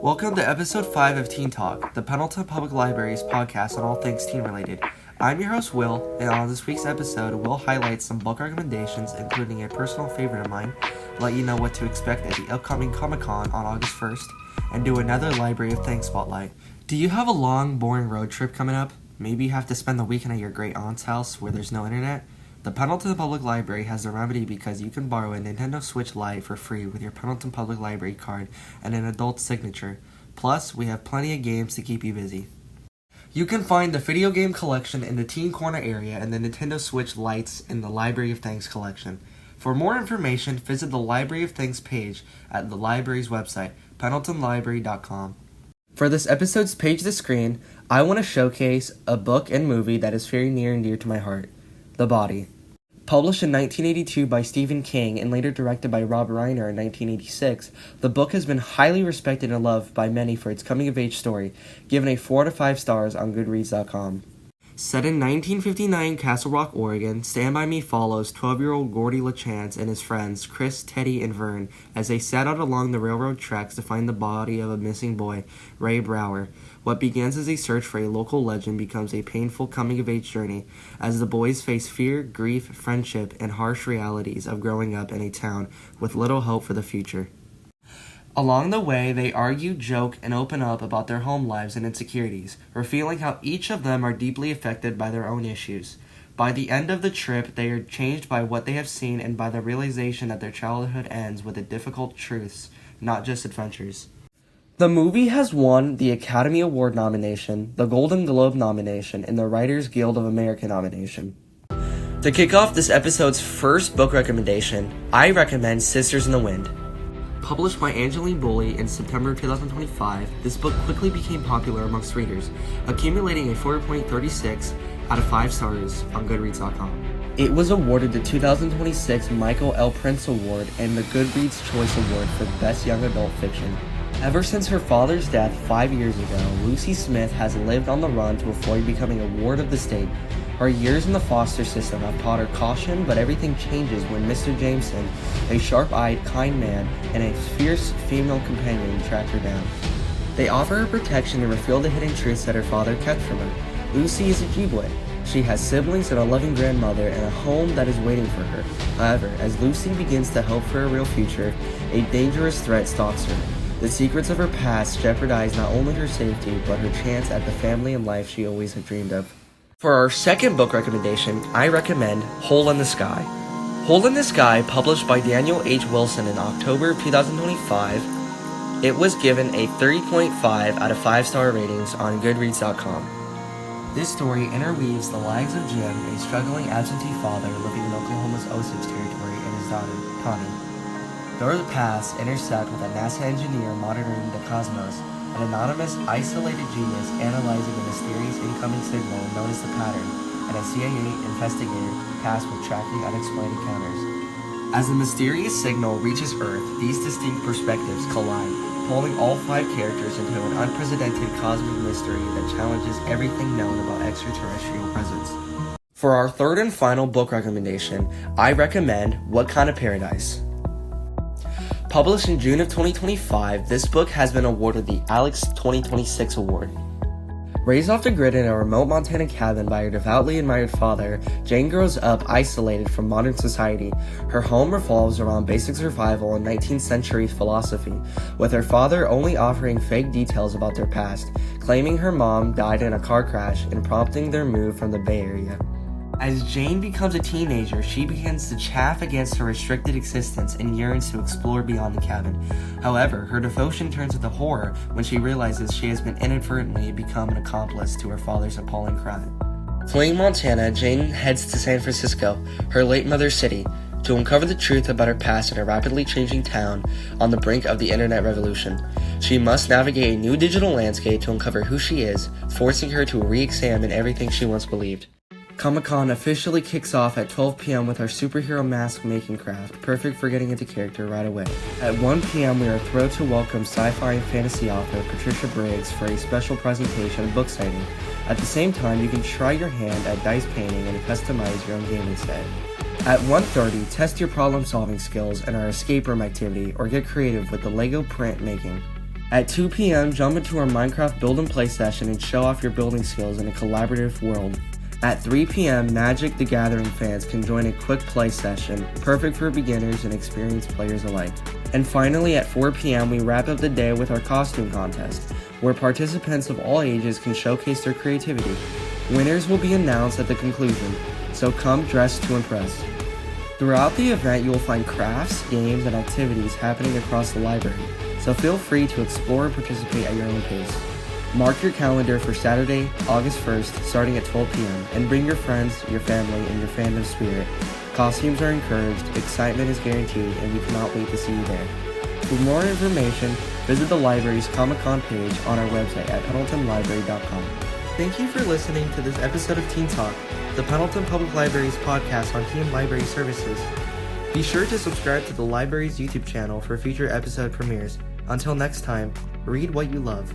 Welcome to episode 5 of Teen Talk, the Pendleton Public Library's podcast on all things teen-related. I'm your host, Will, and on this week's episode, we'll highlight some book recommendations, including a personal favorite of mine, let you know what to expect at the upcoming Comic-Con on August 1st, and do another Library of Thanks spotlight. Do you have a long, boring road trip coming up? Maybe you have to spend the weekend at your great aunt's house where there's no internet? The Pendleton Public Library has the remedy because you can borrow a Nintendo Switch Lite for free with your Pendleton Public Library card and an adult signature. Plus, we have plenty of games to keep you busy. You can find the video game collection in the Teen Corner area and the Nintendo Switch Lites in the Library of Thanks collection. For more information, visit the Library of Thanks page at the library's website, pendletonlibrary.com. For this episode's Page the Screen, I want to showcase a book and movie that is very near and dear to my heart, The Body. Published in 1982 by Stephen King and later directed by Rob Reiner in 1986, the book has been highly respected and loved by many for its coming-of-age story, given a 4 out of 5 stars on Goodreads.com. Set in 1959 Castle Rock, Oregon, Stand By Me follows 12-year-old Gordy LaChance and his friends Chris, Teddy, and Vern as they set out along the railroad tracks to find the body of a missing boy, Ray Brower. What begins as a search for a local legend becomes a painful coming-of-age journey as the boys face fear, grief, friendship, and harsh realities of growing up in a town with little hope for the future. Along the way, they argue, joke, and open up about their home lives and insecurities, revealing how each of them are deeply affected by their own issues. By the end of the trip, they are changed by what they have seen and by the realization that their childhood ends with the difficult truths, not just adventures. The movie has won the Academy Award nomination, the Golden Globe nomination, and the Writers Guild of America nomination. To kick off this episode's first book recommendation, I recommend Sisters in the Wind. Published by Angeline Boulley in September 2025, this book quickly became popular amongst readers, accumulating a 4.36 out of 5 stars on Goodreads.com. It was awarded the 2026 Michael L. Prince Award and the Goodreads Choice Award for Best Young Adult Fiction. Ever since her father's death 5 years ago, Lucy Smith has lived on the run to avoid becoming a ward of the state. Her years in the foster system have taught her caution, but everything changes when Mr. Jameson, a sharp-eyed, kind man, and a fierce female companion track her down. They offer her protection and reveal the hidden truths that her father kept from her. Lucy is a Ojibwe. She has siblings and a loving grandmother and a home that is waiting for her. However, as Lucy begins to hope for a real future, a dangerous threat stalks her. The secrets of her past jeopardize not only her safety, but her chance at the family and life she always had dreamed of. For our second book recommendation, I recommend Hole in the Sky. Hole in the Sky, published by Daniel H. Wilson in October of 2025, it was given a 3.5 out of 5-star ratings on Goodreads.com. This story interweaves the lives of Jim, a struggling absentee father living in Oklahoma's Osage Territory, and his daughter, Connie. Their paths intersect with a NASA engineer monitoring the cosmos, an anonymous, isolated genius analyzing a mysterious incoming signal known as the Pattern, and a CIA investigator tasked with tracking unexplained encounters. As the mysterious signal reaches Earth, these distinct perspectives collide, pulling all 5 characters into an unprecedented cosmic mystery that challenges everything known about extraterrestrial presence. For our third and final book recommendation, I recommend What Kind of Paradise? Published in June of 2025, this book has been awarded the Alex 2026 Award. Raised off the grid in a remote Montana cabin by her devoutly admired father, Jane grows up isolated from modern society. Her home revolves around basic survival and 19th century philosophy, with her father only offering fake details about their past, claiming her mom died in a car crash and prompting their move from the Bay Area. As Jane becomes a teenager, she begins to chafe against her restricted existence and yearns to explore beyond the cabin. However, her devotion turns into horror when she realizes she has been inadvertently become an accomplice to her father's appalling crime. Fleeing Montana, Jane heads to San Francisco, her late mother's city, to uncover the truth about her past in a rapidly changing town on the brink of the internet revolution. She must navigate a new digital landscape to uncover who she is, forcing her to re-examine everything she once believed. Comic-Con officially kicks off at 12 p.m. with our superhero mask making craft, perfect for getting into character right away. At 1 p.m. we are thrilled to welcome sci-fi and fantasy author Patricia Briggs for a special presentation and book signing. At the same time, you can try your hand at dice painting and customize your own gaming set. At 1:30, test your problem-solving skills in our escape room activity or get creative with the Lego print making. At 2 p.m., jump into our Minecraft build and play session and show off your building skills in a collaborative world. At 3 p.m., Magic the Gathering fans can join a quick play session, perfect for beginners and experienced players alike. And finally, at 4 p.m., we wrap up the day with our costume contest, where participants of all ages can showcase their creativity. Winners will be announced at the conclusion, so come dressed to impress. Throughout the event, you will find crafts, games, and activities happening across the library, so feel free to explore and participate at your own pace. Mark your calendar for Saturday, August 1st, starting at 12 p.m., and bring your friends, your family, and your fandom spirit. Costumes are encouraged, excitement is guaranteed, and we cannot wait to see you there. For more information, visit the library's Comic-Con page on our website at pendletonlibrary.com. Thank you for listening to this episode of Teen Talk, the Pendleton Public Library's podcast on teen library services. Be sure to subscribe to the library's YouTube channel for future episode premieres. Until next time, read what you love.